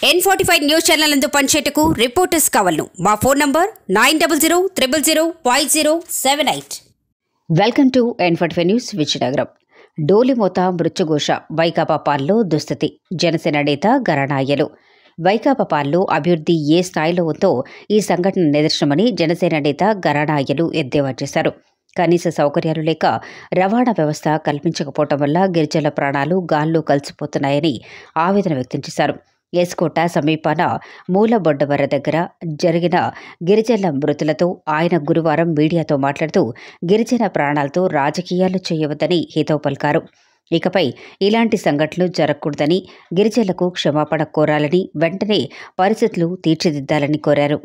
N45 news channel నందు పనిచేటకు reporters కావాలను మా phone number 9000005078. Welcome to N45 news Vizianagaram. డోలిమోత మృత్యుఘోష వైకాపా పార్లో దుస్థితి. జనసేన నేత గరణాయ్యలు. వైకాపా పార్లో అభివృద్ధి ఏ స్థాయిలో ఉందో ఈ సంఘటన నిదర్శనమని జనసేన నేత గరణాయ్యలు ఎద్దేవా చేశారు. కనీస సౌకర్యాలు లేక రవాణా వ్యవస్థ కల్పించకపోవడం వల్ల గిరిజనుల ప్రాణాలు గాల్లో కలిసిపోతున్నాయని ఆవేదన వ్యక్తం చేశారు. ఎస్కోట సమీపాన మూలబొడ్డవర దగ్గర జరిగిన గిరిజనుల మృతులతో ఆయన గురువారం మీడియాతో మాట్లాడుతూ గిరిజన ప్రాణాలతో రాజకీయాలు చేయవద్దని హితవు పలికారు. ఇకపై ఇలాంటి సంఘటనలు జరగకూడదని, గిరిజనులకు క్షమాపణ కోరాలని, వెంటనే పరిస్థితులు తీర్చిదిద్దాలని కోరారు.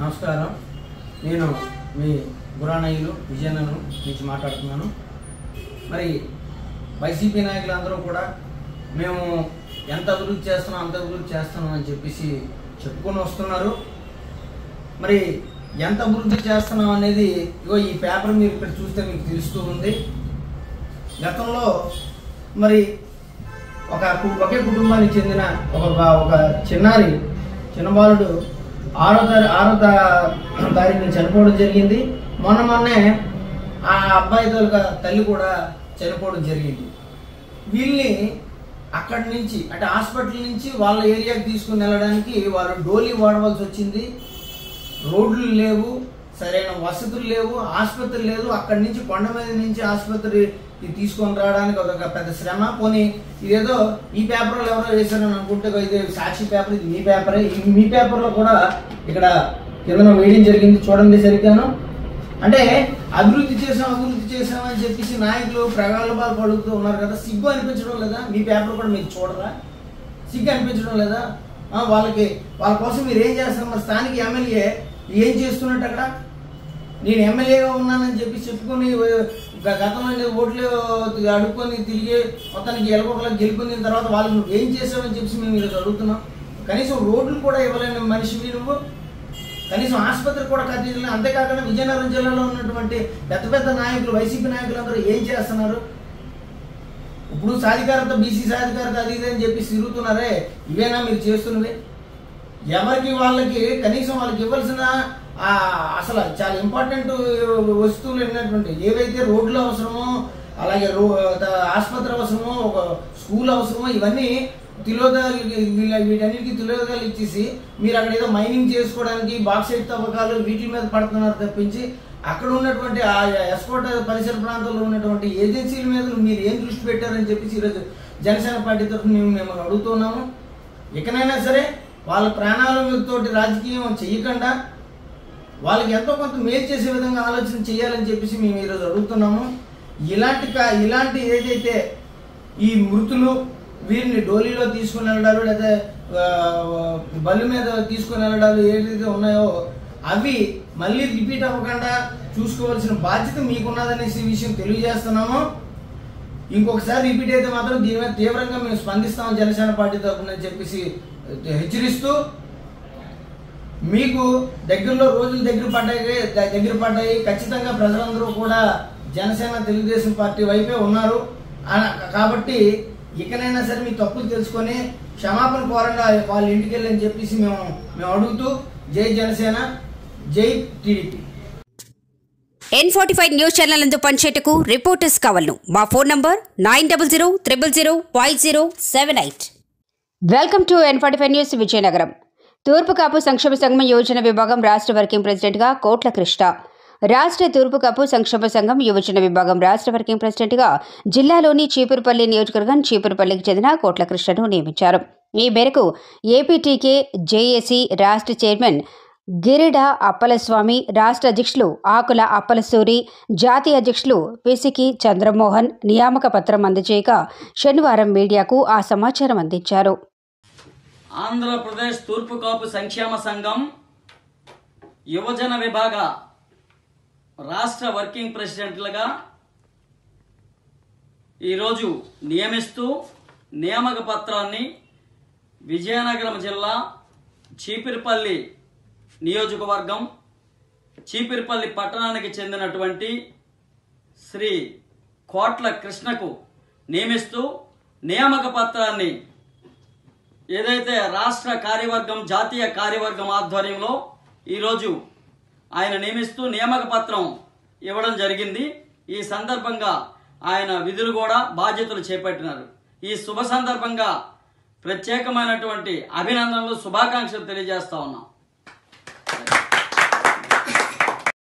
నమస్కారం, నేను మీ గురానయ్యలు విజయనగరం నుంచి మాట్లాడుతున్నాను. మరి వైసీపీ నాయకులందరూ కూడా మేము ఎంత అభివృద్ధి చేస్తున్నాం అంత అభివృద్ధి చేస్తున్నాం అని చెప్పేసి చెప్పుకొని వస్తున్నారు. మరి ఎంత అభివృద్ధి చేస్తున్నాం అనేది ఇగో ఈ పేపర్ మీరు ఇక్కడ చూస్తే మీకు తెలుస్తూ ఉంది. గతంలో మరి ఒకే కుటుంబానికి చెందిన ఒక చిన్నబాలుడు 6వ తారీఖున చనిపోవడం జరిగింది. మొన్నే ఆ అబ్బాయి తల్లి కూడా చనిపోవడం జరిగింది. వీళ్ళని అక్కడి నుంచి అంటే హాస్పిటల్ నుంచి వాళ్ళ ఏరియాకి తీసుకుని వెళ్ళడానికి వాళ్ళు డోలీ వాడవలసి వచ్చింది. రోడ్లు లేవు, సరైన వసతులు లేవు, ఆసుపత్రి లేదు. అక్కడి నుంచి కొండ మీద నుంచి ఆసుపత్రి తీసుకొని రావడానికి ఒక పెద్ద శ్రమ. పోనీ ఇదేదో ఈ పేపర్లో ఎవరో వేశారని అనుకుంటే ఇది సాక్షి పేపర్, ఇది మీ పేపరే. మీ పేపర్లో కూడా ఇక్కడ కింద వేయడం జరిగింది, చూడండి సరిగ్గాను. అంటే అభివృద్ధి చేసామని చెప్పేసి నాయకులు ప్రగల్భాలు పడుతూ ఉన్నారు కదా, సిగ్గు అనిపించడం లేదా? మీ పేపర్ కూడా మీకు చూడరా? సిగ్గు అనిపించడం లేదా? వాళ్ళ కోసం మీరు ఏం చేస్తారు? మరి స్థానిక ఎమ్మెల్యే ఏం చేస్తున్నట్టు అక్కడ? నేను ఎమ్మెల్యేగా ఉన్నానని చెప్పి చెప్పుకొని గతంలో ఓట్లు అడుక్కొని తిరిగి మొత్తానికి ఎలకొకలా గెలుపుకున్న తర్వాత వాళ్ళు నువ్వు ఏం చేసావని చెప్పి మేము ఈరోజు అడుగుతున్నాం. కనీసం రోడ్లు కూడా ఇవ్వలేని మనిషివి నువ్వు, కనీసం ఆసుపత్రి కూడా కట్టించలేదు. అంతేకాకుండా విజయనగరం జిల్లాలో ఉన్నటువంటి పెద్ద నాయకులు, వైసీపీ నాయకులందరూ ఏం చేస్తున్నారు? ఇప్పుడు సాధికారత, బీసీ సాధికారత అది ఇది అని చెప్పి తిరుగుతున్నారే, ఇవేనా మీరు చేస్తున్నది? ఎవరికి వాళ్ళకి కనీసం వాళ్ళకి ఇవ్వాల్సిన అసలు చాలా ఇంపార్టెంట్ వస్తువులు అయినటువంటి ఏవైతే రోడ్లు అవసరమో, అలాగే ఆసుపత్రి అవసరమో, ఒక స్కూల్ అవసరమో, ఇవన్నీ వీటన్నిటికీ తిలోదకాలు ఇచ్చేసి మీరు అక్కడ ఏదో మైనింగ్ చేసుకోవడానికి బాక్సైట్ తవ్వకాలు వీటి మీద పడుతున్నారు తప్పించి అక్కడ ఉన్నటువంటి ఆ ఎస్కోట పరిసర ప్రాంతాల్లో ఉన్నటువంటి ఏజెన్సీల మీద మీరు ఏం దృష్టి పెట్టారని చెప్పేసి ఈరోజు జనసేన పార్టీ తరఫున మేము అడుగుతున్నాము. ఇకనైనా సరే వాళ్ళ ప్రాణాలతోటి రాజకీయం చేయకుండా వాళ్ళకి ఎంతో కొంత మేలు చేసే విధంగా ఆలోచన చేయాలని చెప్పేసి మేము ఈరోజు అడుగుతున్నాము. ఇలాంటి ఏదైతే ఈ మృతులు వీరిని డోలీలో తీసుకుని వెళ్ళడాలు లేదా బళ్ళు మీద తీసుకుని వెళ్ళడాలు ఏదైతే ఉన్నాయో అవి మళ్ళీ రిపీట్ అవ్వకుండా చూసుకోవాల్సిన బాధ్యత మీకున్నదనేసి విషయం తెలియజేస్తున్నాము. ఇంకొకసారి రిపీట్ అయితే మాత్రం దీని మీద తీవ్రంగా మేము స్పందిస్తాము జనసేన పార్టీ తరఫున చెప్పేసి హెచ్చరిస్తూ, మీకు దగ్గరలో రోజులు దగ్గర పడ్డాయి. ఖచ్చితంగా ప్రజలందరూ కూడా జనసేన తెలుగుదేశం పార్టీ వైపే ఉన్నారు. కాబట్టి ఇకనైనా సరే మీ తప్పులు తెలుసుకొని క్షమాపణ కోరండి వాళ్ళ ఇంటికి వెళ్ళి అని చెప్పేసి మేము అడుగుతూ, జై జనసేన, జై టీడీపీ. N45 న్యూస్ ఛానల్ నందు పనిచేటకు రిపోర్టర్స్ కావాలను మా phone number 9000005078. Welcome to N45 news Vizianagaram. తూర్పు కాపు సంక్షేమ సంఘం యువజన విభాగం రాష్ట్ర వర్కింగ్ ప్రెసిడెంట్గా కోట్ల కృష్ణ, రాష్ట్ర తూర్పు కాపు సంక్షేమ సంఘం యువజన విభాగం రాష్ట్ర వర్కింగ్ ప్రెసిడెంట్గా జిల్లాలోని చీపురుపల్లి నియోజకవర్గం చీపురుపల్లికి చెందిన కోట్ల కృష్ణను నియమించారు. ఈ మేరకు ఏపీటీకే జేఏసీ రాష్ట్ర చైర్మన్ గిరిడ అప్పలస్వామి, రాష్ట్ర అధ్యక్షులు ఆకుల అప్పలసూరి, జాతీయ అధ్యక్షులు పిసికి చంద్రమోహన్ నియామక పత్రం అందజేయగా శనివారం మీడియాకు ఆ సమాచారం అందించారు. ఆంధ్రప్రదేశ్ తూర్పు కాపు సంక్షేమ సంఘం యువజన విభాగ రాష్ట్ర వర్కింగ్ ప్రెసిడెంట్లుగా ఈరోజు నియమిస్తూ నియామక పత్రాన్ని విజయనగరం జిల్లా చీపురుపల్లి నియోజకవర్గం చీపురుపల్లి పట్టణానికి చెందినటువంటి శ్రీ కోట్ల కృష్ణకు నియమిస్తూ నియామక పత్రాన్ని ఏదైతే రాష్ట్ర కార్యవర్గం జాతీయ కార్యవర్గం ఆధ్వర్యంలో ఈరోజు ఆయన నియమిస్తూ నియామక పత్రం ఇవ్వడం జరిగింది. ఈ సందర్భంగా ఆయన విధులు కూడా బాధ్యతలు చేపట్టినారు. ఈ శుభ సందర్భంగా ప్రత్యేకమైనటువంటి అభినందనలు శుభాకాంక్షలు తెలియజేస్తా ఉన్నాం.